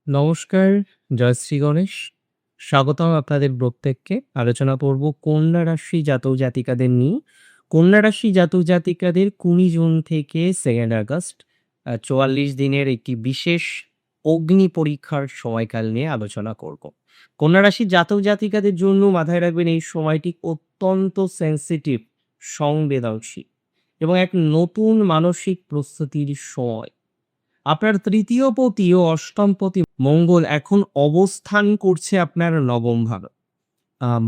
নমস্কার, জয় শ্রী গণেশ। স্বাগতম আপনাদের প্রত্যেককে। আলোচনা করব কন্যা রাশি জাতক জাতিকাদের নিয়ে। কন্যা রাশি জাতক জাতিকাদের ২০ জুন থেকে ২ আগস্ট ৪৪ দিনের একটি বিশেষ অগ্নি পরীক্ষার সময়কাল নিয়ে আলোচনা করব। কন্যা রাশির জাতক জাতিকাদের জন্য মাথায় রাখবেন এই সময়টি অত্যন্ত সেনসিটিভ, সংবেদনশীল এবং এক নতুন মানসিক প্রস্তুতির সময়। আপনার তৃতীয় পতি ও অষ্টম পতি মঙ্গল এখন অবস্থান করছে আপনার নবম ভাবে,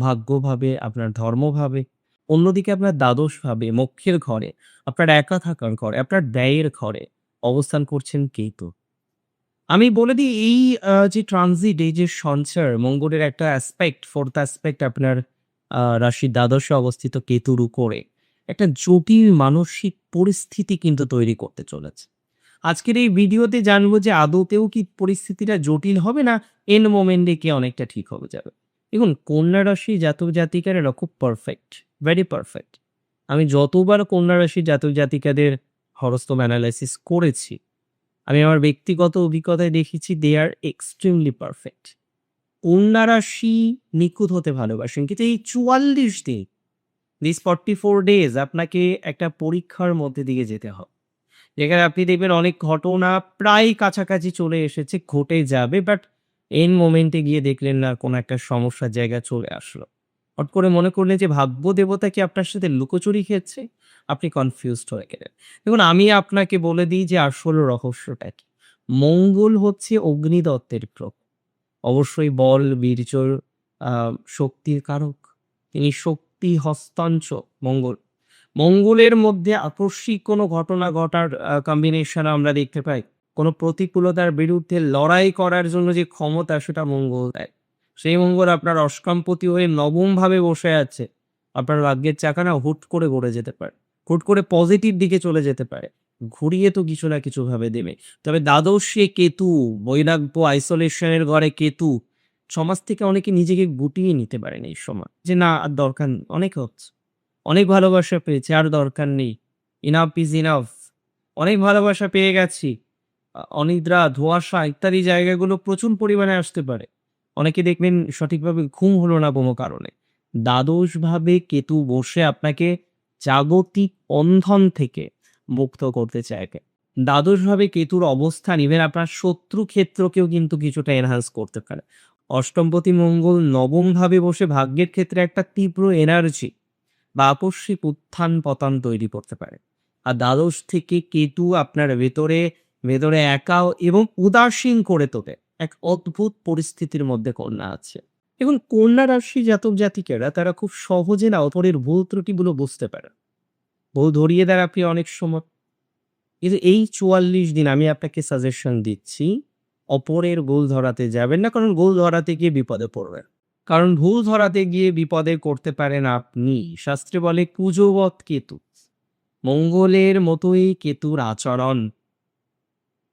ভাগ্যভাবে, আপনার ধর্মভাবে। অন্যদিকে আপনার দ্বাদশ ভাবে, মোক্ষের ঘরে, আপনার একা থাকার ঘরে, আপনার ব্যয়ের ঘরে অবস্থান করছেন কেতু। আমি বলে দিই এই যে ট্রানজিট, এই যে সঞ্চার, মঙ্গলের একটা অ্যাসপেক্ট, ফোর্থ অ্যাসপেক্ট আপনার রাশির দ্বাদশে অবস্থিত কেতুর উপরে একটা জটিল মানসিক পরিস্থিতি কিন্তু তৈরি করতে চলেছে। আজকের এই ভিডিওতে জানবো যে আদতেও কি পরিস্থিতিটা জটিল হবে, না এন্ড মোমেন্টে কি অনেকটা ঠিক হয়ে যাবে। দেখুন, কন্যা রাশি জাতক জাতিকারা খুব পারফেক্ট, ভেরি পারফেক্ট। আমি যতবার কন্যা রাশি জাতক জাতিকাদের হরোস্কোপ অ্যানালাইসিস করেছি, আমি আমার ব্যক্তিগত অভিজ্ঞতায় দেখেছি দে আর এক্সট্রিমলি পারফেক্ট। কন্যা রাশি নিখুঁত হতে ভালোবাসেন, কিন্তু এই ৪৪ দিন, দিস ৪৪ ডেজ আপনাকে একটা পরীক্ষার মধ্যে দিয়ে যেতে হবে, যেখানে আপনি দেখবেন অনেক ঘটনা প্রায় কাছাকাছি চলে এসেছে, ঘটে যাবে, বাট এন্ড মোমেন্টে গিয়ে দেখলেন না কোনো একটা সমস্যার জায়গা চলে আসলো। হট করে মনে করলেন যে ভাগ্য দেবতা কি আপনার সাথে লুকোচুরি খেলছে? আপনি কনফিউজড হয়ে গেলেন। দেখুন, আমি আপনাকে বলে দিই যে আসল রহস্যটা কি। মঙ্গল হচ্ছে অগ্নিতত্ত্বের গ্রহ। অবশ্যই বল, বীর্য, আ শক্তির কারক। তিনি শক্তি হস্তাঞ্চক মঙ্গল। মঙ্গলের মধ্যে আকস্মিক কোনো ঘটনা ঘটার কম্বিনেশন আমরা দেখতে পাই। কোনো প্রতিকূলতার বিরুদ্ধে লড়াই করার জন্য যে ক্ষমতা, সেটা মঙ্গল দেয়। সেই মঙ্গল আপনার অষ্টমপতি হয়ে নবম ভাবে বসে আছে। আপনার ভাগ্যের চাকা না হুট করে ঘুরে যেতে পারে। হুট করে পজিটিভ দিকে চলে যেতে পারে। ঘুরিয়ে তো কিছু না কিছু ভাবে দেবে। তবে দ্বাদশে কেতু, বৈরাগ্য, আইসোলেশন এর ঘরে কেতু, সমাজ থেকে অনেকে নিজেকে গুটিয়ে নিতে পারেন এই সময়। যে না আর দরকার নেই, অনেক হচ্ছে। অনেক ভালোবাসা পেয়েছি, আর দরকার নেই। Enough is enough. অনেক ভালোবাসা পেয়ে গেছি। অনিদ্রা, ধোঁয়াশা ইত্যাদি জায়গাগুলো প্রচুর পরিমাণে আসতে পারে। অনেকে দেখবেন সঠিকভাবে ঘুম হলো না কোনো কারণে। দ্বাদশভাবে কেতু বসে আপনাকে জাগতিক বন্ধন থেকে মুক্ত করতে চাইবে। দ্বাদশভাবে কেতুর অবস্থান ইভেন আপনার শত্রু ক্ষেত্রকেও কিন্তু কিছুটা এনহান্স করতে পারে। অষ্টমপতি মঙ্গল নবমভাবে বসে ভাগ্যের ক্ষেত্রে একটা তীব্র এনার্জি বা আকস্মিক উত্থান-পতন তৈরি করতে পারে। আর দ্বাদশ থেকে কেতু আপনার ভেতরে একা এবং উদাসীন করে তোলে। এক অদ্ভুত পরিস্থিতির মধ্যে কন্যা আছে। দেখুন, কন্যা রাশি জাতক জাতিকারা তারা খুব সহজে না অপরের ভুল ত্রুটিগুলো বুঝতে পারে। ভুল ধরিয়ে দেয় আপনি অনেক সময়। কিন্তু এই ৪৪ দিন আমি আপনাকে সাজেশন দিচ্ছি, অপরের ভুল ধরাতে যাবেন না। কারণ ভুল ধরাতে গিয়ে বিপদে পড়বেন। কারণ ভুল ধরাতে গিয়ে বিপদে করতে পারেন আপনি। শাস্ত্রে বলে কুজবৎ কেতু। মঙ্গলের মতোই কেতুর আচরণ।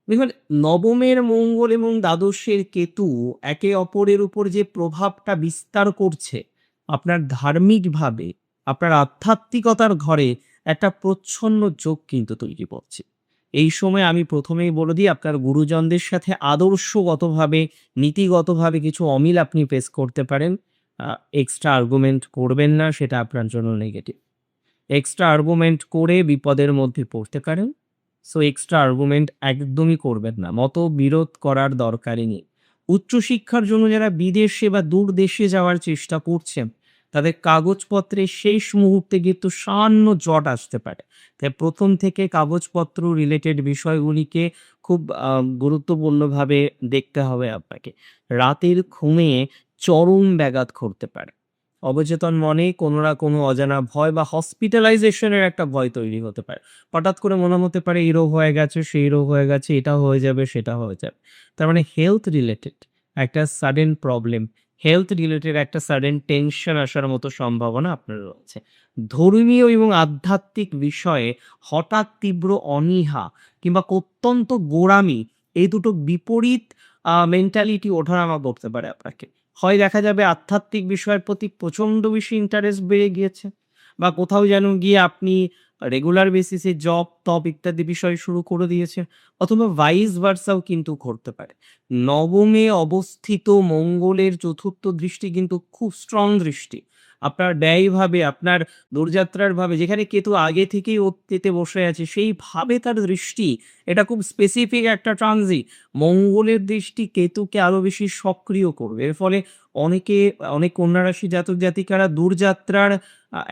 দেখুন, নবমের মঙ্গল এবং দ্বাদশের কেতু একে অপরের উপর যে প্রভাবটা বিস্তার করছে, আপনার ধার্মিকভাবে, আপনার আধ্যাত্মিকতার ঘরে একটা প্রচ্ছন্ন যোগ কিন্তু তৈরি করছে। এই সময় আমি প্রথমেই বলে দিই, আপনার গুরুজনদের সাথে আদর্শগতভাবে, নীতিগতভাবে কিছু অমিল আপনি ফেস করতে পারেন। আ এক্সট্রা আর্গুমেন্ট করবেন না, সেটা আপনার জন্য নেগেটিভ। এক্সট্রা আর্গুমেন্ট করে বিপদের মধ্যে পড়তে পারেন। সো এক্সট্রা আর্গুমেন্ট একদমই করবেন না। মতবিরোধ করার দরকারই নেই। উচ্চশিক্ষার জন্য যারা বিদেশে বা দূর দেশে যাওয়ার চেষ্টা করছেন, তাদের কাগজপত্রের শেষ মুহূর্তে কিন্তু সামান্য জট আসতে পারে। তাই ১ম থেকে কাগজপত্র রিলেটেড বিষয়গুলিকে খুব গুরুত্বপূর্ণভাবে দেখতে হবে আপনাকে। রাতের ঘুমে চরম ব্যাঘাত ঘটতে পারে। অবচেতন মনে কোনো না কোনো অজানা ভয় বা হসপিটালাইজেশন এর একটা ভয় তৈরি হতে পারে। হঠাৎ করে মনে হতে পারে এই রোগ হয়ে গেছে, সেই রোগ হয়ে গেছে, এটা হয়ে যাবে, সেটা হয়ে যাবে। তার মানে হেলথ রিলেটেড একটা সাডেন প্রবলেম, হেলথ রিলেটেড একটা সাডেন টেনশন আসার মতো সম্ভাবনা আপনার রয়েছে। ধর্মীয় এবং আধ্যাত্মিক বিষয়ে হঠাৎ তীব্র অনীহা কিংবা অত্যন্ত গোঁড়ামি, এই দুটো বিপরীত মেন্টালিটি ওঠানামা করতে পারে আপনাকে। হয় দেখা যাবে আধ্যাত্মিক বিষয়ের প্রতি প্রচন্ড বেশি ইন্টারেস্ট বেড়ে গিয়েছে, বা কোথাও যেন গিয়ে আপনি রেগুলার বেসিসে জব, তব ইত্যাদি বিষয় শুরু করে দিয়েছেন, অথবা ভাইস ভার্সাও কিন্তু ঘটতে পারে। নবমে অবস্থিত মঙ্গলের চতুর্থ দৃষ্টি কিন্তু খুব স্ট্রং দৃষ্টি। আপনার ব্যয়ভাবে, আপনার দূরযাত্রার ভাবে, যেখানে কেতু আগে থেকেই অতীতে বসে আছে, সেইভাবে তার দৃষ্টি, এটা খুব স্পেসিফিক একটা ট্রানজিট। মঙ্গলের দৃষ্টি কেতুকে আরো বেশি সক্রিয় করবে। এর ফলে অনেক কন্যা রাশি জাতক জাতিকারা দূরযাত্রার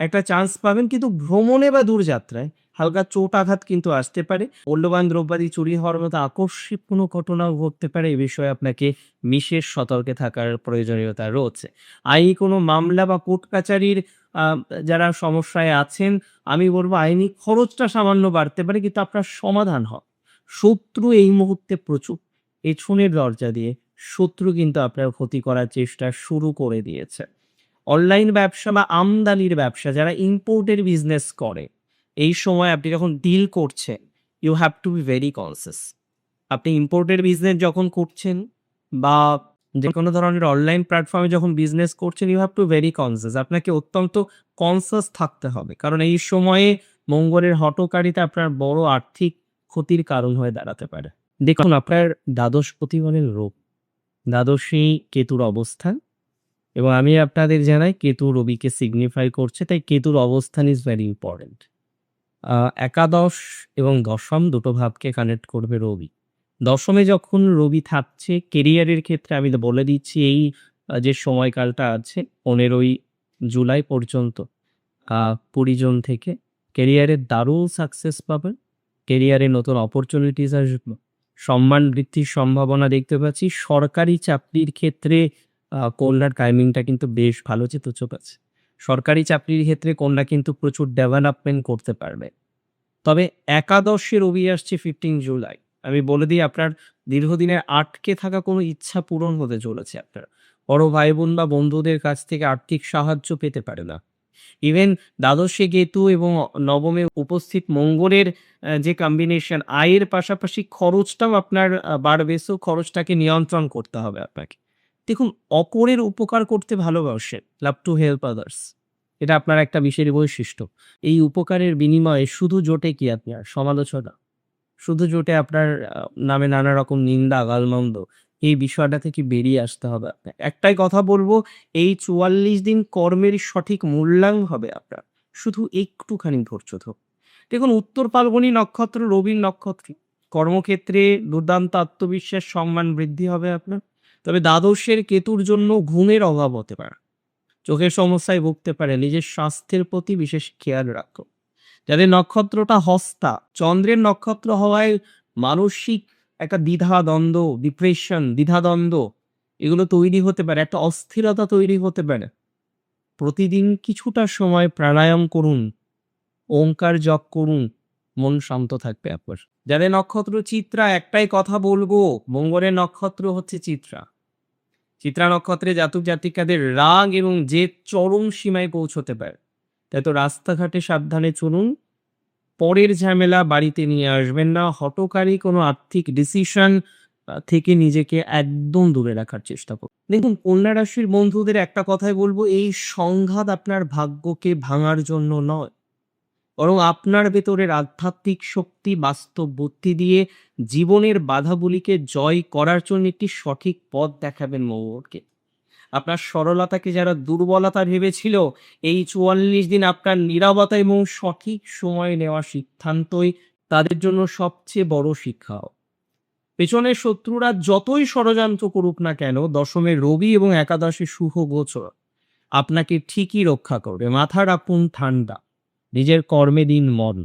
একটা চান্স পাবেন, কিন্তু ভ্রমণে বা দূরযাত্রায় হালকা চোট আঘাত কিন্তু আসতে পারে। মূল্যবান দ্রব্যাদি চুরি হওয়ার মতো আকস্মিক কোনো ঘটনাও ঘটতে পারে। এ বিষয়ে আপনাকে বিশেষ সতর্কে থাকার প্রয়োজনীয়তা রয়েছে। আইনি কোনো মামলা বা কোর্ট কাচারির আ যারা সমস্যায় আছেন, আমি বলব আইনি খরচটা সামান্য বাড়তে পারে, কিন্তু আপনার সমাধান হবে। শত্রু এই মুহূর্তে প্রচুর। পেছনের দরজা দিয়ে শত্রু কিন্তু আপনার ক্ষতি করার চেষ্টা শুরু করে দিয়েছে। অনলাইন ব্যবসা বা আমদানির ব্যবসা, যারা ইম্পোর্টের বিজনেস করে, এই সময় আপনি যখন ডিল করছেন, you have to be very conscious. আপনি ইম্পোর্টের বিজনেস যখন করছেন বা যেকোনো ধরনের অনলাইন প্ল্যাটফর্মে যখন বিজনেস করছেন, you have to very conscious. আপনাকে অত্যন্ত কনসিয়াস থাকতে হবে। কারণ এই সময়ে মঙ্গলের হঠকারিতা আপনার বড় আর্থিক ক্ষতির কারণ হয়ে দাঁড়াতে পারে। দেখুন, আপনার দ্বাদশপতি হলেন রবি। দ্বাদশেই কেতুর অবস্থান, এবং আমি আপনাদের জানাই কেতু রবিকে সিগনিফাই করছে, তাই কেতুর অবস্থান ইজ ভেরি ইম্পর্টেন্ট। একাদশ এবং দশম দুটো ভাবকে কানেক্ট করবে রবি। দশমে যখন রবি থাকছে, কেরিয়ারের ক্ষেত্রে আমি তো বলে দিচ্ছি, এই যে সময়কালটা আছে 15ই জুলাই পর্যন্ত, 20 জুন থেকে কেরিয়ারে দারুণ সাকসেস পাবেন। কেরিয়ারে নতুন অপরচুনিটিস আসবে। সম্মান বৃদ্ধির সম্ভাবনা দেখতে পাচ্ছি। সরকারি চাকরির ক্ষেত্রে কন্যার টাইমিংটা কিন্তু বেশ ভালো চিত্তচোখ আছে। সরকারি চাকরির ক্ষেত্রে কন্যা কিন্তু প্রচুর ডেভেলপমেন্ট করতে পারবে। তবে একাদশে রবি আসছে 15 জুলাই। আমি বলে দিই, আপনার দীর্ঘদিনের আটকে থাকা কোনো ইচ্ছা পূরণ হতে চলেছে আপনার। বড় ভাই-বোন বা বন্ধুদের কাছ থেকে আর্থিক সাহায্য পেতে পারে না। ইভেন দ্বাদশে কেতু এবং নবমে উপস্থিত মঙ্গলের যে কম্বিনেশন, আয়ের পাশাপাশি খরচটাও আপনার বাড়বে। সো খরচটাকে নিয়ন্ত্রণ করতে হবে আপনাকে। দেখুন, অপরের উপকার করতে ভালোবাসেন, লাভ টু হেল্প আদার্স। এটা আপনার একটা বিশেষ বৈশিষ্ট্য। এই উপকারের বিনিময়ে শুধু জোটে কি আপনার সমালোচনা, শুধু জোটে আপনার নামে নানা রকম নিন্দা, গালমন্দ, এই বিষয়টা থেকে বেরিয়ে আসতে হবে আপনার। একটাই কথা বলবো, এই ৪৪ দিন কর্মের সঠিক মূল্যায়ন হবে আপনার। শুধু একটুখানি ধৈর্য ধরুন। দেখুন, উত্তর ফাল্গুনী নক্ষত্র রবির নক্ষত্র। কর্মক্ষেত্রে দুর্দান্ত আত্মবিশ্বাস, সম্মান বৃদ্ধি হবে আপনার। তবে দ্বাদশের কেতুর জন্য ঘুমের অভাব হতে পারে। চোখের সমস্যায় ভুগতে পারে। নিজের স্বাস্থ্যের প্রতি বিশেষ খেয়াল রাখুন। যাদের নক্ষত্রটা হস্তা, চন্দ্রের নক্ষত্র হওয়ায় মানসিক একটা দ্বিধাদ্বন্দ্ব, ডিপ্রেশন, দ্বিধাদ্বন্দ্ব, এগুলো তৈরি হতে পারে। একটা অস্থিরতা তৈরি হতে পারে। প্রতিদিন কিছুটা সময় প্রাণায়াম করুন, ওঙ্কার জপ করুন, মন শান্ত থাকবে আপনার। যাদের নক্ষত্র চিত্রা, একটাই কথা বলবো, মঙ্গলের নক্ষত্র হচ্ছে চিত্রা। চিত্রা নক্ষত্রে জাতক জাতিকাদের রাগ এবং জেদ চরম সীমায় পৌঁছতে পারে। তাই তো রাস্তাঘাটে সাবধানে চলুন। পরের ঝামেলা বাড়িতে নিয়ে আসবেন না। হঠকারী কোনো আর্থিক ডিসিশন থেকে নিজেকে একদম দূরে রাখার চেষ্টা করুন। দেখুন, কন্যা রাশির বন্ধুদের একটা কথাই বলবো, এই সংঘাত আপনার ভাগ্যকে ভাঙার জন্য নয়, বরং আপনার ভেতরের আধ্যাত্মিক শক্তি, বাস্তব বুদ্ধি দিয়ে জীবনের বাধাগুলিকে জয় করার জন্য একটি সঠিক পথ দেখাবেন মঙ্গলকে। আপনার সরলতাকে যারা দুর্বলতা ভেবেছিল, এই ৪৪ দিন আপনার নীরবতা এবং সঠিক সময় নেওয়া সিদ্ধান্তই তাদের জন্য সবচেয়ে বড় শিক্ষা। পেছনের শত্রুরা যতই ষড়যন্ত্র করুক না কেন, দশমে রবি এবং একাদশে শুভ গোচর আপনাকে ঠিকই রক্ষা করবে। মাথা রাখুন ঠান্ডা, নিজের কর্মে দিন মন।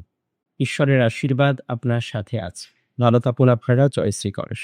ঈশ্বরের আশীর্বাদ আপনার সাথে আছে। ভালো থাকুন আপনারা। জয় শ্রী গণেশ।